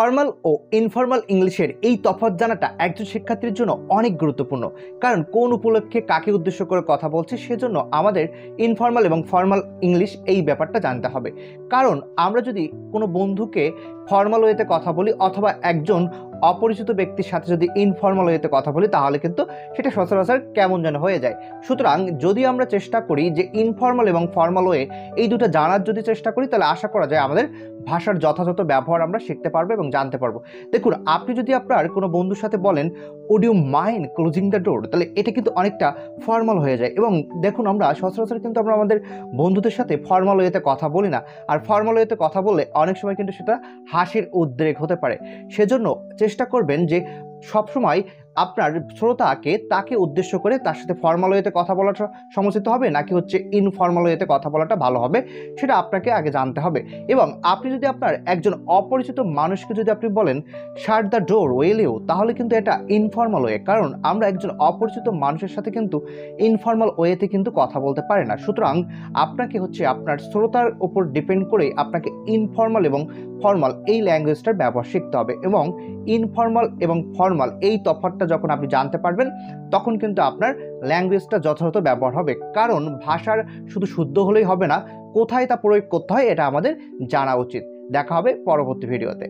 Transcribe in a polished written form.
Formal ও informal ইংলিশের এই তফাৎ জানাটা একজন শিক্ষার্থীর জন্য অনেক গুরুত্বপূর্ণ, কারণ কোন উপলক্ষে কাকে উদ্দেশ্য করে কথা বলছি সেজন্য আমাদের ইনফর্মাল এবং ফর্মাল ইংলিশ এই ব্যাপারটা জানতে হবে। কারণ আমরা যদি কোনো বন্ধুকে ফর্মাল ওয়েতে কথা বলি অথবা একজন অপরিচিত ব্যক্তির সাথে যদি ইনফর্মাল ওয়েতে কথা বলি তাহলে কিন্তু সেটা সচরাচর কেমন যেন হয়ে যায়। সুতরাং যদি আমরা চেষ্টা করি যে ইনফর্মাল এবং ফর্মাল ওয়ে এই দুটো জানার যদি চেষ্টা করি তাহলে আশা করা যায় আমাদের ভাষার যথাযথ ব্যবহার আমরা শিখতে পারবো এবং জানতে পারবো। দেখুন, আপনি যদি আপনার কোনো বন্ধুর সাথে বলেন would you mind closing the door, তাহলে এটা কিন্তু অনেকটা ফর্মাল হয়ে যায়। এবং দেখুন, আমরা সচরাচর কিন্তু আমরা আমাদের বন্ধুদের সাথে ফর্মাল ওয়েতে কথা বলি না, আর ফর্মাল ওয়েতে কথা বললে অনেক সময় কিন্তু সেটা হাসির উদ্রেক হতে পারে। সেজন্য চেষ্টা করবেন যে সবসময় আপনার শ্রোতাকে তাকে উদ্দেশ্য করে তার সাথে ফর্মাল ওয়েতে কথা বলাটা সমুচিত হবে নাকি হচ্ছে ইনফর্মাল ওয়েতে কথা বলাটা ভালো হবে সেটা আপনাকে আগে জানতে হবে। এবং আপনি যদি আপনার একজন অপরিচিত মানুষকে যদি আপনি বলেন shut the door will you, তাহলে কিন্তু এটা ইনফর্মাল ওয়ে, কারণ আমরা একজন অপরিচিত মানুষের সাথে কিন্তু ইনফর্মাল ওয়েতে কিন্তু কথা বলতে পারি না। সুতরাং আপনাকে হচ্ছে আপনার শ্রোতার উপর ডিপেন্ড করে আপনাকে ইনফর্মাল এবং ফর্মাল এই ল্যাঙ্গুয়েজটার ব্যবহার শিখতে হবে। এবং ইনফর্মাল এবং ফর্মাল এই তফাৎটা যখন আপনি জানতে পারবেন তখন কিন্তু আপনার ল্যাঙ্গুয়েজটা যথাযথ ব্যবহার হবে। কারণ ভাষার শুধু শুদ্ধ হলেই হবে না, কোথায় তা প্রয়োগ করতে হয় এটা আমাদের জানা উচিত। দেখা হবে পরবর্তী ভিডিওতে।